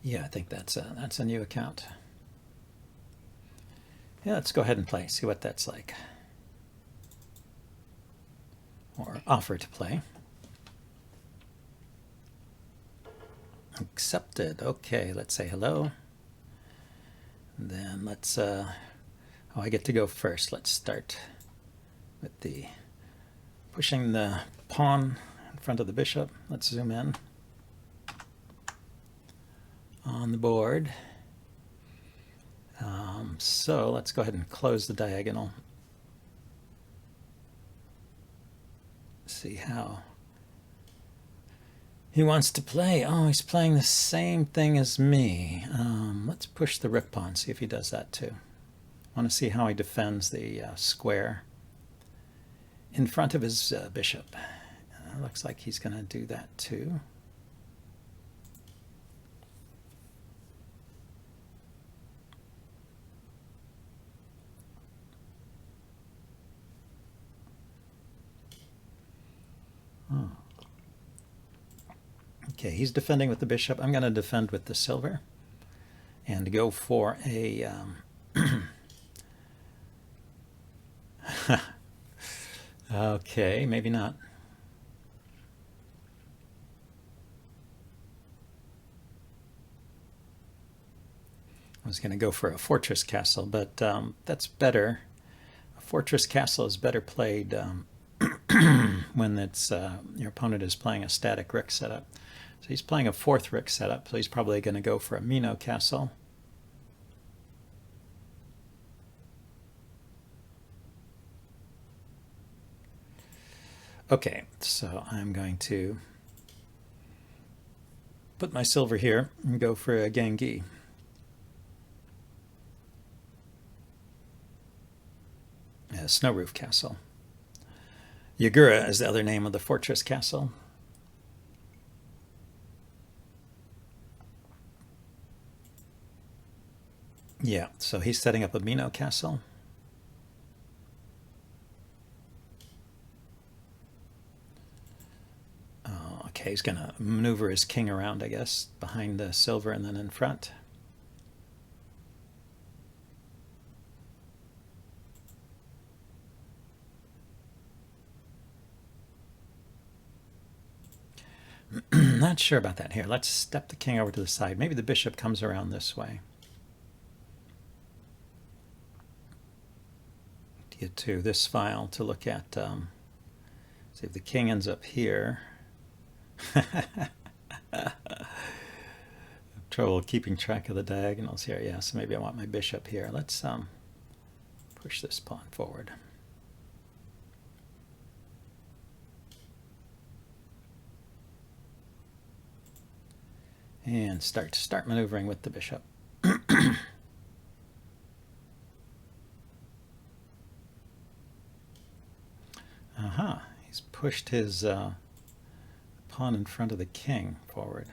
Yeah, I think that's a new account. Yeah, let's go ahead and play, see what that's like. Or offer to play. Accepted. Okay, let's say hello. And then let's, oh, I get to go first. Let's start with the pushing the pawn in front of the bishop. Let's zoom in on the board. So let's go ahead and close the diagonal. See how he wants to play. Oh, he's playing the same thing as me. Let's push the rook pawn, see if he does that too. I want to see how he defends the square in front of his bishop. Looks like he's going to do that too. Oh. Okay, he's defending with the bishop. I'm going to defend with the silver and go for a okay, maybe not. I was going to go for a fortress castle, but that's better. A fortress castle is better played when it's your opponent is playing a static rook setup. So he's playing a fourth rook setup, so he's probably going to go for a Mino castle. Okay, so I'm going to put my silver here and go for a Gengi. A snow roof castle. Yagura is the other name of the fortress castle. Yeah, so he's setting up a Mino castle. Okay, he's going to maneuver his king around, I guess, behind the silver and then in front. Not sure about that. Here, let's step the king over to the side. Maybe the bishop comes around this way. To get to this file to look at, see if the king ends up here. Trouble keeping track of the diagonals here. Yeah, so maybe I want my bishop here. Let's push this pawn forward. And start maneuvering with the bishop. Aha, he's pushed his pawn in front of the king forward.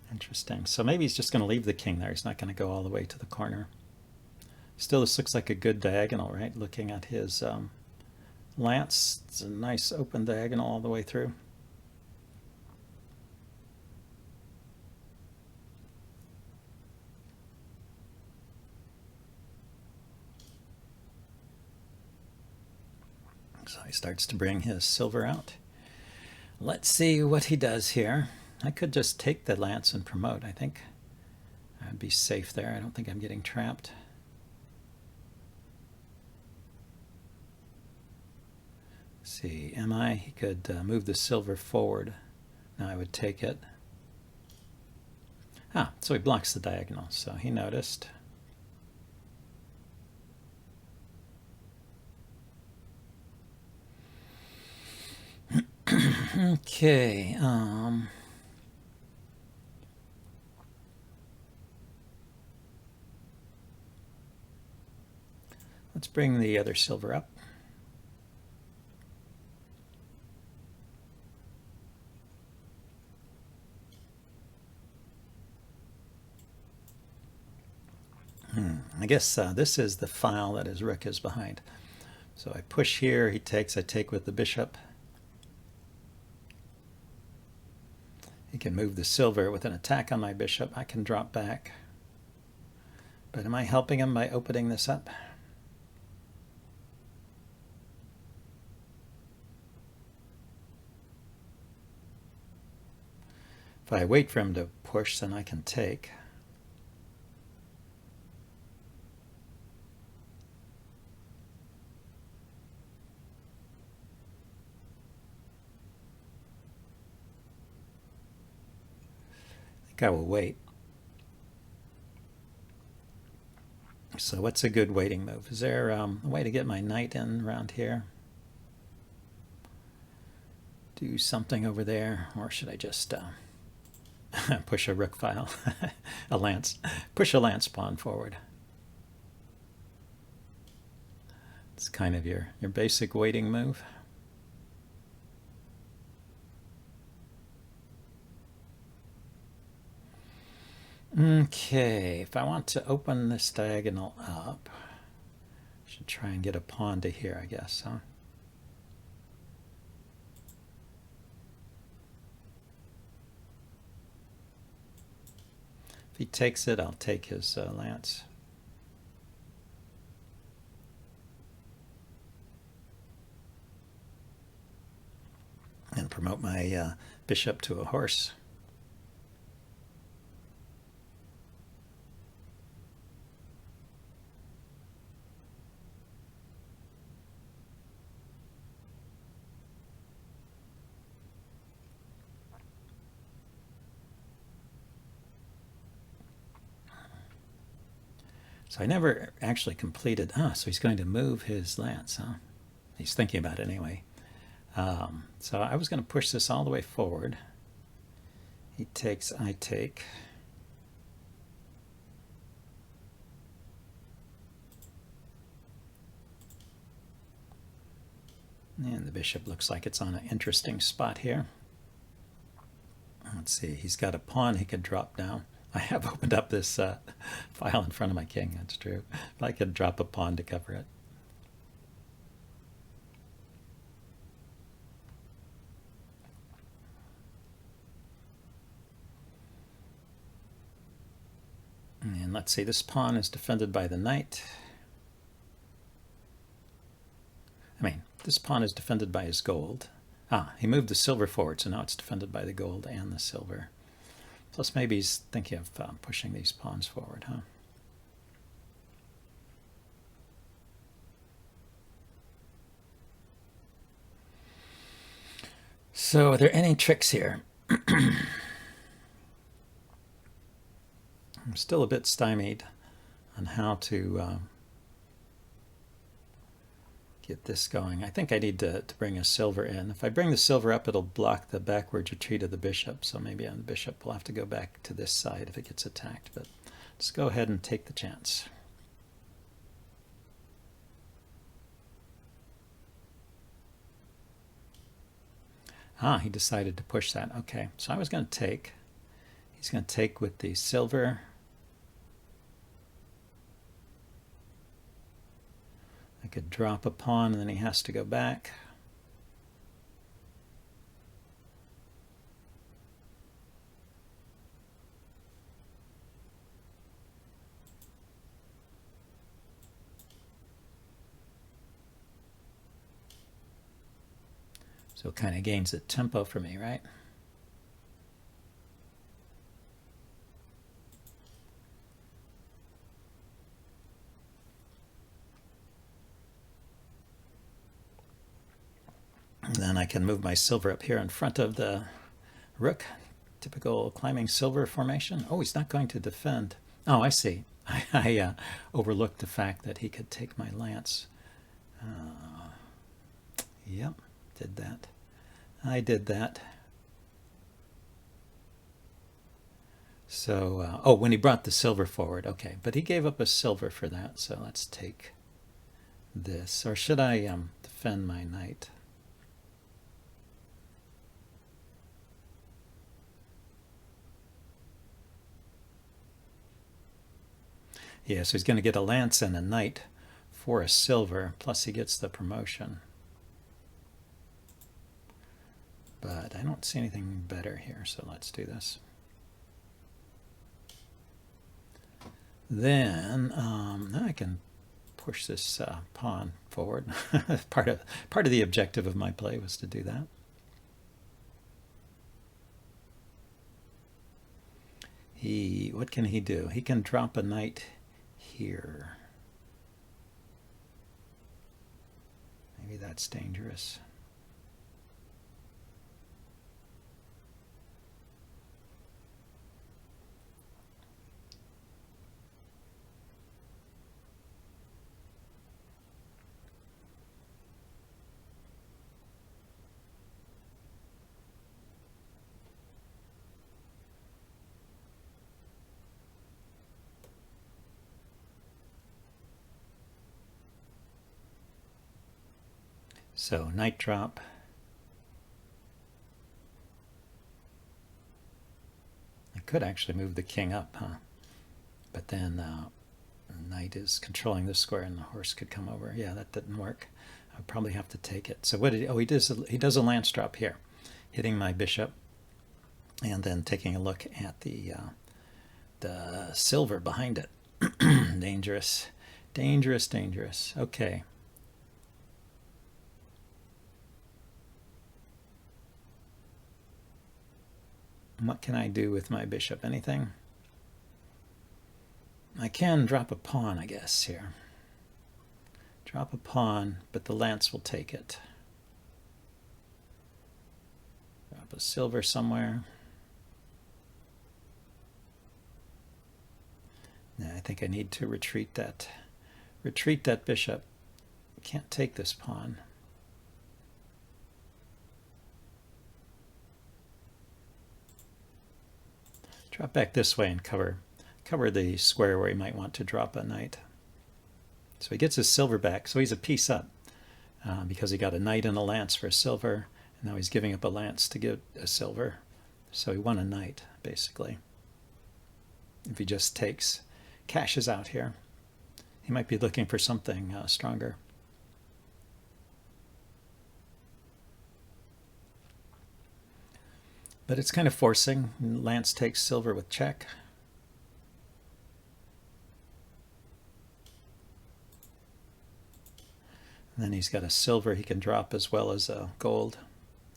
Interesting. So maybe he's just going to leave the king there. He's not going to go all the way to the corner. Still, this looks like a good diagonal, right? Looking at his lance, it's a nice open diagonal all the way through. So he starts to bring his silver out. Let's see what he does here. I could just take the lance and promote. I think I'd be safe there. I don't think I'm getting trapped. Let's see, am I? He could move the silver forward. Now I would take it. Ah, so he blocks the diagonal, so he noticed. Okay. Let's bring the other silver up. I guess this is the file that his rook is behind. So I push here, he takes, I take with the bishop. He can move the silver with an attack on my bishop. I can drop back. But am I helping him by opening this up? If I wait for him to push, then I can take. I think I will wait. So what's a good waiting move? Is there a way to get my knight in around here? Do something over there, or should I just push a rook file, a lance, push a lance pawn forward? It's kind of your basic waiting move. Okay, if I want to open this diagonal up, I should try and get a pawn to here, I guess, huh? If he takes it, I'll take his lance. And promote my bishop to a horse. So I never actually completed. So he's going to move his lance, huh? He's thinking about it anyway. So I was going to push this all the way forward. He takes, I take. And the bishop looks like it's on an interesting spot here. Let's see, he's got a pawn he could drop down. I have opened up this file in front of my king, that's true. But I could drop a pawn to cover it. And let's see, this pawn is defended by the knight. This pawn is defended by his gold. He moved the silver forward, so now it's defended by the gold and the silver. Plus maybe he's thinking of pushing these pawns forward, huh? So are there any tricks here? I'm still a bit stymied on how to get this going. I think I need to bring a silver in. If I bring the silver up, it'll block the backward retreat of the bishop. So maybe on the bishop will have to go back to this side if it gets attacked. But let's go ahead and take the chance. He decided to push that. Okay, so I was going to take. He's going to take with the silver. I could drop a pawn and then he has to go back. So it kind of gains the tempo for me, right? And then I can move my silver up here in front of the rook. Typical climbing silver formation. Oh, he's not going to defend. Oh, I see. I overlooked the fact that he could take my lance. Yep, did that. I did that. So, when he brought the silver forward, okay. But he gave up a silver for that, so let's take this. Or should I defend my knight? Yeah, so he's going to get a lance and a knight for a silver, plus he gets the promotion. But I don't see anything better here, so let's do this. Then now I can push this pawn forward. part of the objective of my play was to do that. What can he do? He can drop a knight here. Maybe that's dangerous. So knight drop. I could actually move the king up, huh? But then knight is controlling this square and the horse could come over. Yeah, that didn't work. I would probably have to take it. So what did he, oh, he does a lance drop here, hitting my bishop, and then taking a look at the silver behind it. Dangerous, dangerous, dangerous. Okay. What can I do with my bishop? Anything? I can drop a pawn, I guess, here. Drop a pawn, but the lance will take it. Drop a silver somewhere. Yeah, I think I need to retreat that bishop. Can't take this pawn. Drop back this way and cover the square where he might want to drop a knight. So he gets his silver back, so he's a piece up because he got a knight and a lance for a silver, and now he's giving up a lance to get a silver. So he won a knight, basically. If he just cashes out here, he might be looking for something stronger. But it's kind of forcing. Lance takes silver with check. And then he's got a silver he can drop as well as a gold.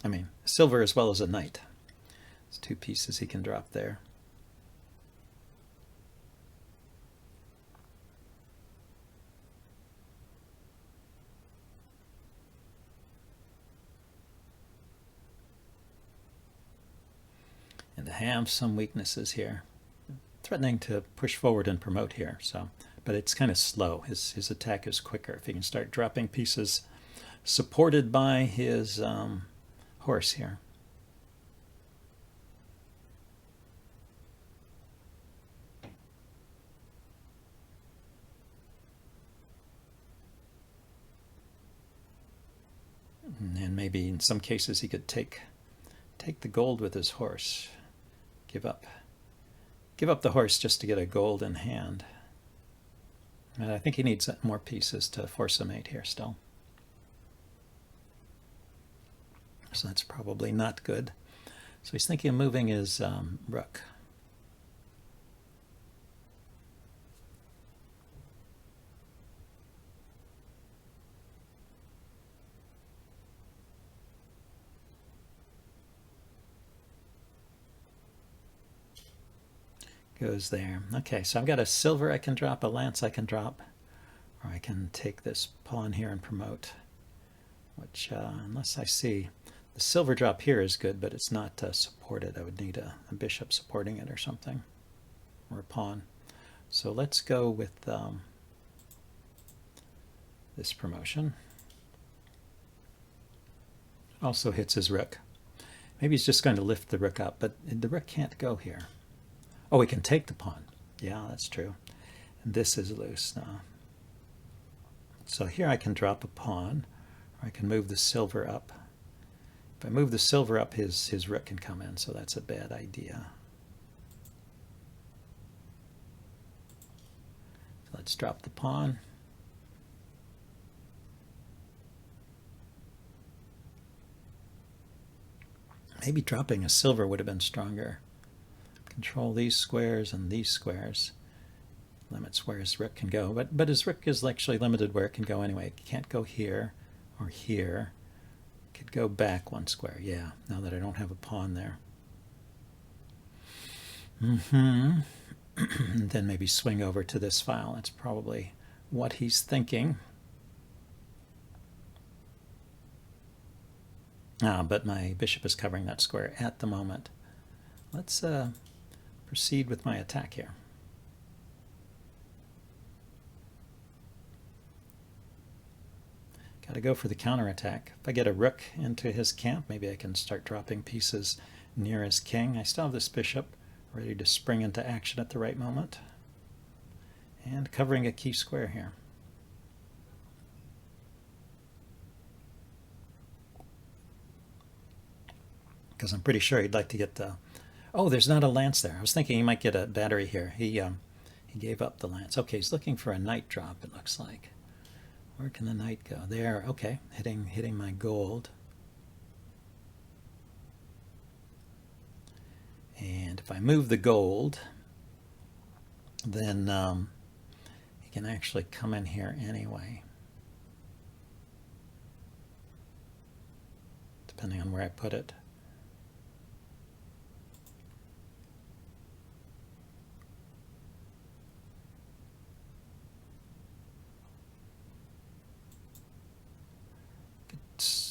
I mean, silver as well as a knight. It's two pieces he can drop there. And to have some weaknesses here. Threatening to push forward and promote here, so, but it's kind of slow. His attack is quicker. If he can start dropping pieces supported by his horse here. And maybe in some cases he could take the gold with his horse. Give up the horse just to get a gold in hand. And I think he needs more pieces to force a mate here still. So that's probably not good. So he's thinking of moving his rook. Goes there. Okay, so I've got a silver I can drop, a lance I can drop, or I can take this pawn here and promote, which, unless I see, the silver drop here is good, but it's not supported. I would need a bishop supporting it or something, or a pawn. So let's go with this promotion. Also hits his rook. Maybe he's just going to lift the rook up, but the rook can't go here. Oh, he can take the pawn. Yeah, that's true. And this is loose now. So here I can drop a pawn, or I can move the silver up. If I move the silver up, his rook can come in, so that's a bad idea. So let's drop the pawn. Maybe dropping a silver would have been stronger. Control these squares and these squares. Limits where his rook can go. But his rook is actually limited where it can go anyway. It can't go here or here. It could go back one square. Yeah, now that I don't have a pawn there. And then maybe swing over to this file. That's probably what he's thinking. But my bishop is covering that square at the moment. Let's proceed with my attack here. Got to go for the counterattack. If I get a rook into his camp, maybe I can start dropping pieces near his king. I still have this bishop ready to spring into action at the right moment. And covering a key square here. Because I'm pretty sure he'd like to get the... Oh, there's not a lance there. I was thinking he might get a battery here. He gave up the lance. Okay, he's looking for a knight drop, it looks like. Where can the knight go? There, okay, hitting my gold. And if I move the gold, then he can actually come in here anyway. Depending on where I put it.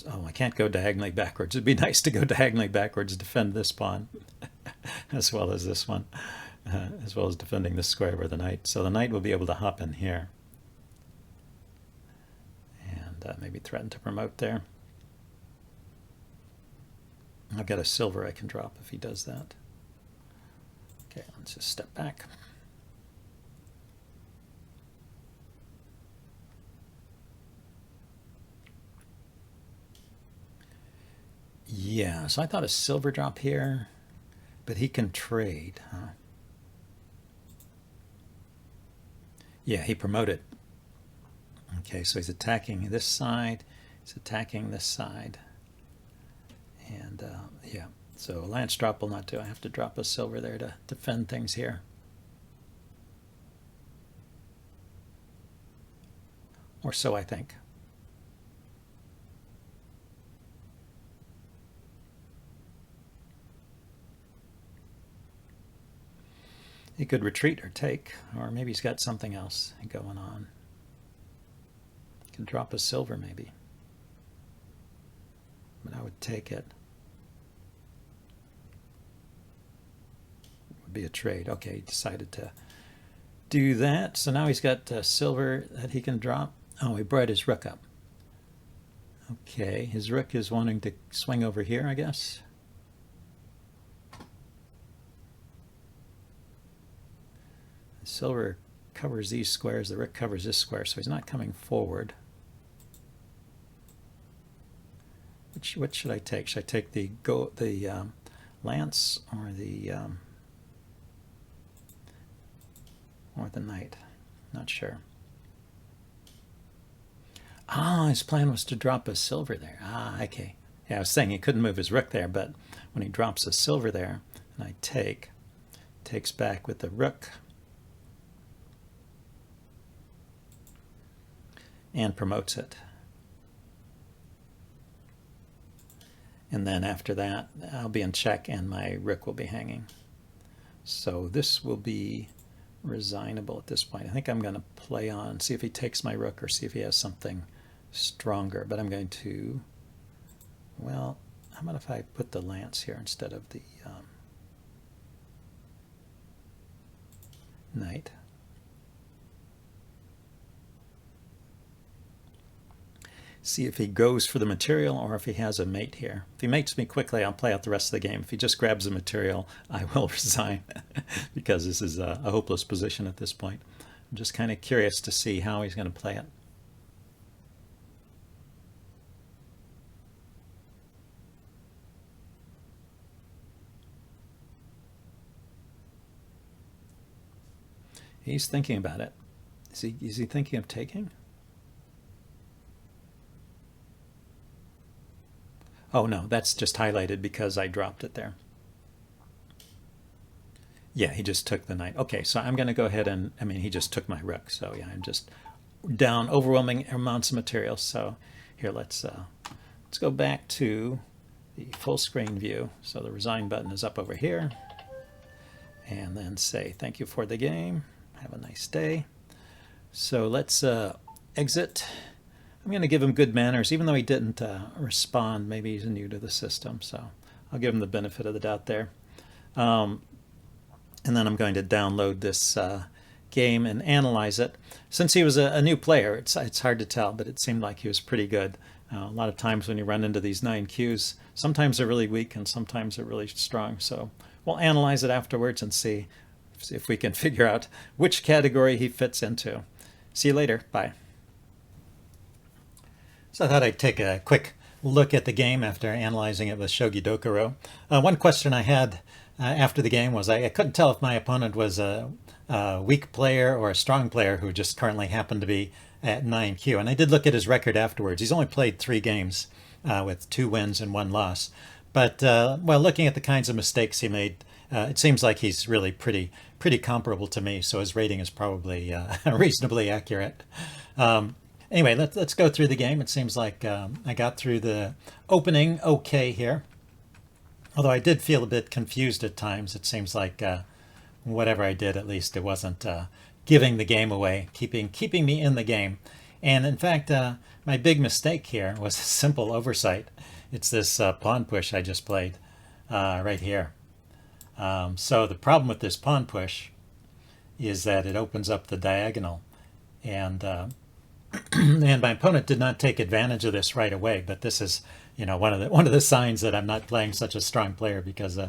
Oh, I can't go diagonally backwards. It'd be nice to go diagonally backwards to defend this pawn as well as this one, as well as defending this square where the knight. So the knight will be able to hop in here and maybe threaten to promote there. I've got a silver I can drop if he does that. Okay, let's just step back. Yeah, so I thought a silver drop here, but he can trade, huh? Yeah, he promoted. Okay, so he's attacking this side, he's attacking this side. And yeah, so a lance drop will not do. I have to drop a silver there to defend things here. Or so I think. He could retreat or take, or maybe he's got something else going on. He can drop a silver maybe. But I would take it. It would be a trade. Okay, he decided to do that. So now he's got silver that he can drop. Oh, he brought his rook up. Okay, his rook is wanting to swing over here, I guess. Silver covers these squares, the rook covers this square, so he's not coming forward. What should I take? Should I take the lance or the knight? Not sure. Ah, his plan was to drop a silver there. Ah, okay. Yeah, I was saying he couldn't move his rook there, but when he drops a silver there, and I takes back with the rook. And promotes it. And then after that, I'll be in check and my rook will be hanging. So this will be resignable at this point. I think I'm going to play on, see if he takes my rook or see if he has something stronger. But I'm going to, well, how about if I put the lance here instead of the knight? See if he goes for the material or if he has a mate here. If he mates me quickly, I'll play out the rest of the game. If he just grabs the material, I will resign because this is a hopeless position at this point. I'm just kind of curious to see how he's going to play it. He's thinking about it. Is he thinking of taking? Oh no, that's just highlighted because I dropped it there. Yeah, he just took the knight. Okay, so I'm going to go ahead and, I mean, he just took my rook. So yeah, I'm just down overwhelming amounts of material. So here, let's go back to the full screen view. So the resign button is up over here. And then say, thank you for the game. Have a nice day. So let's exit. I'm going to give him good manners, even though he didn't respond. Maybe he's new to the system. So I'll give him the benefit of the doubt there. And then I'm going to download this game and analyze it. Since he was a new player, it's hard to tell, but it seemed like he was pretty good. A lot of times when you run into these 9Qs, sometimes they're really weak and sometimes they're really strong. So we'll analyze it afterwards and see if we can figure out which category he fits into. See you later. Bye. So I thought I'd take a quick look at the game after analyzing it with Shogi Dokuro. One question I had after the game was I couldn't tell if my opponent was a weak player or a strong player who just currently happened to be at 9Q. And I did look at his record afterwards. He's only played 3 games with 2 wins and 1 loss. But well, looking at the kinds of mistakes he made, it seems like he's really pretty comparable to me. So his rating is probably reasonably accurate. Anyway, let's go through the game. It seems like I got through the opening okay here. Although I did feel a bit confused at times. It seems like whatever I did, at least it wasn't giving the game away, keeping me in the game. And in fact, my big mistake here was a simple oversight. It's this pawn push I just played right here. So the problem with this pawn push is that it opens up the diagonal. And and my opponent did not take advantage of this right away, but this is, you know, one of the signs that I'm not playing such a strong player, because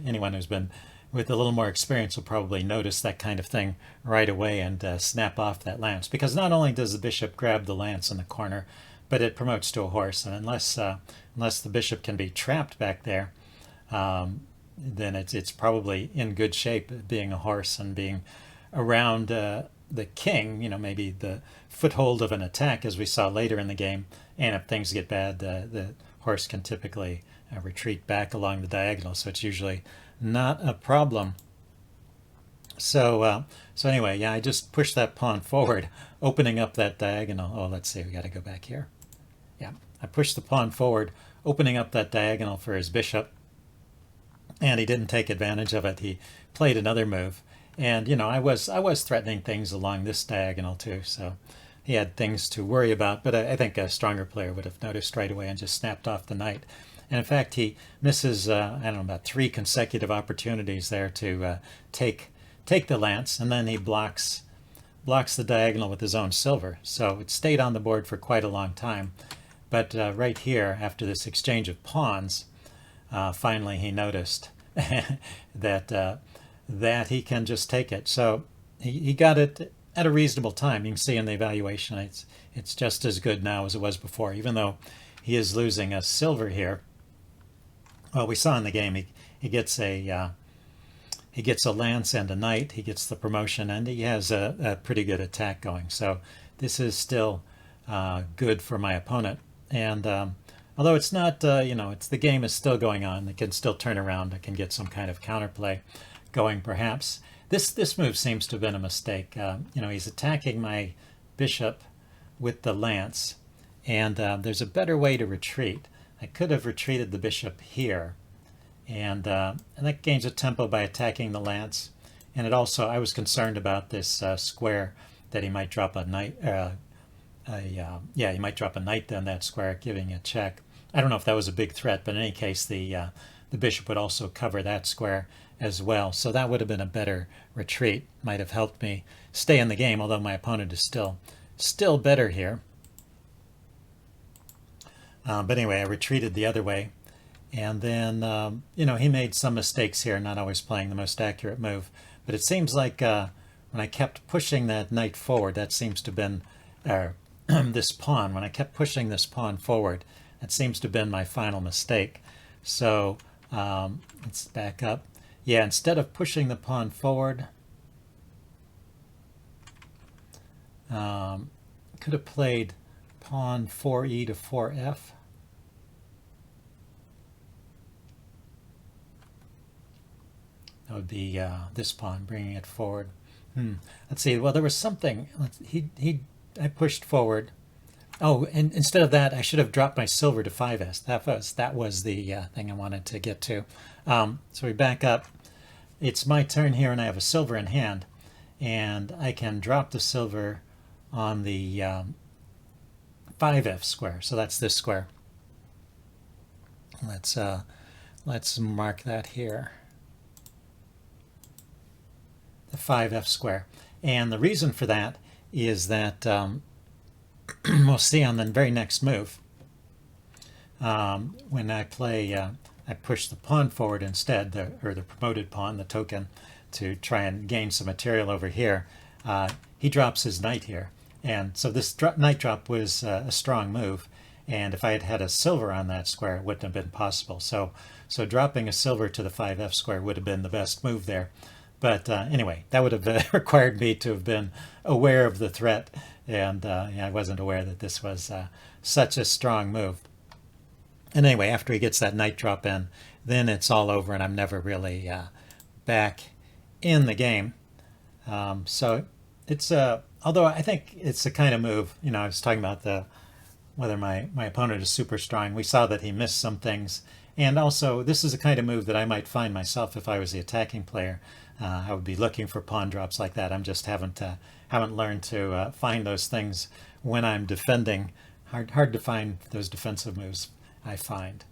anyone who's been with a little more experience will probably notice that kind of thing right away and snap off that lance, because not only does the bishop grab the lance in the corner, but it promotes to a horse, and unless the bishop can be trapped back there, then it's probably in good shape being a horse and being around the king, you know, maybe the foothold of an attack, as we saw later in the game. And if things get bad, the horse can typically retreat back along the diagonal, so it's usually not a problem. So anyway, yeah, I just pushed that pawn forward, opening up that diagonal. Oh, let's see, we got to go back here. Yeah, I pushed the pawn forward, opening up that diagonal for his bishop, and he didn't take advantage of it. He played another move. And, you know, I was threatening things along this diagonal too, so he had things to worry about. But I think a stronger player would have noticed right away and just snapped off the knight. And in fact, he misses, I don't know, about 3 consecutive opportunities there to take the lance, and then he blocks the diagonal with his own silver. So it stayed on the board for quite a long time. But right here, after this exchange of pawns, finally he noticed that he can just take it. So he got it at a reasonable time. You can see in the evaluation it's just as good now as it was before, even though he is losing a silver here. Well, we saw in the game he gets a lance and a knight. He gets the promotion, and he has a pretty good attack going. So this is still good for my opponent. And although it's not, you know, the game is still going on. It can still turn around. It can get some kind of counterplay going, perhaps. This move seems to have been a mistake. You know, he's attacking my bishop with the lance, and there's a better way to retreat. I could have retreated the bishop here, and that gains a tempo by attacking the lance. And it also, I was concerned about this square, that he might drop a knight. Yeah, he might drop a knight on that square, giving a check. I don't know if that was a big threat, but in any case, the bishop would also cover that square as well. So that would have been a better retreat. Might have helped me stay in the game, although my opponent is still better here. But anyway, I retreated the other way. And then, you know, he made some mistakes here, not always playing the most accurate move. But it seems like when I kept pushing that knight forward, that seems to have been, this pawn, when I kept pushing this pawn forward, that seems to have been my final mistake. So let's back up. Yeah, instead of pushing the pawn forward, could have played pawn 4e to 4f. That would be this pawn, bringing it forward. Let's see. Well, there was something. I pushed forward. Oh, and instead of that, I should have dropped my silver to 5s. That was the thing I wanted to get to. So we back up. It's my turn here, and I have a silver in hand, and I can drop the silver on the 5f square. So that's this square. Let's mark that here. The 5f square. And the reason for that is that we'll see on the very next move, when I play, I push the pawn forward instead, or the promoted pawn, the token, to try and gain some material over here. He drops his knight here. And so this knight drop was a strong move. And if I had had a silver on that square, it wouldn't have been possible. So dropping a silver to the 5f square would have been the best move there. But anyway, that would have required me to have been aware of the threat. And yeah, I wasn't aware that this was such a strong move. And anyway, after he gets that knight drop in, then it's all over and I'm never really back in the game. So it's, although I think it's the kind of move, you know, I was talking about whether my opponent is super strong. We saw that he missed some things. And also, this is the kind of move that I might find myself if I was the attacking player. I would be looking for pawn drops like that. I just haven't learned to find those things when I'm defending. Hard to find those defensive moves, I find.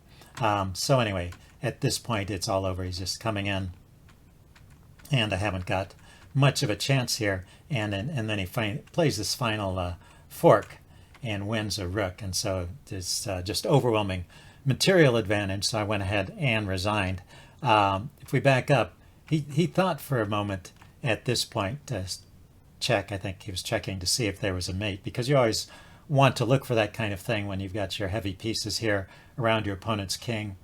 So anyway, at this point, it's all over. He's just coming in. And I haven't got much of a chance here. And then he plays this final fork and wins a rook. And so it's just overwhelming material advantage. So I went ahead and resigned. If we back up, he thought for a moment at this point to check. I think he was checking to see if there was a mate, because you always want to look for that kind of thing when you've got your heavy pieces here around your opponent's king.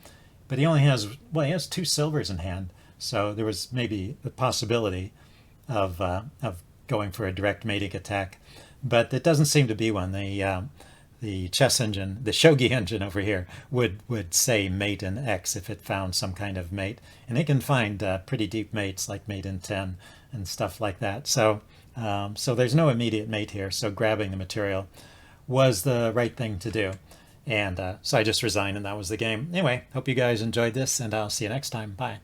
But he only has, well, he has 2 silvers in hand. So there was maybe the possibility of going for a direct mating attack. But it doesn't seem to be one. The chess engine, the Shogi engine over here, would say mate in X if it found some kind of mate. And it can find pretty deep mates like mate in 10 and stuff like that. So there's no immediate mate here. So grabbing the material was the right thing to do. And so I just resigned and that was the game. Anyway, hope you guys enjoyed this and I'll see you next time. Bye.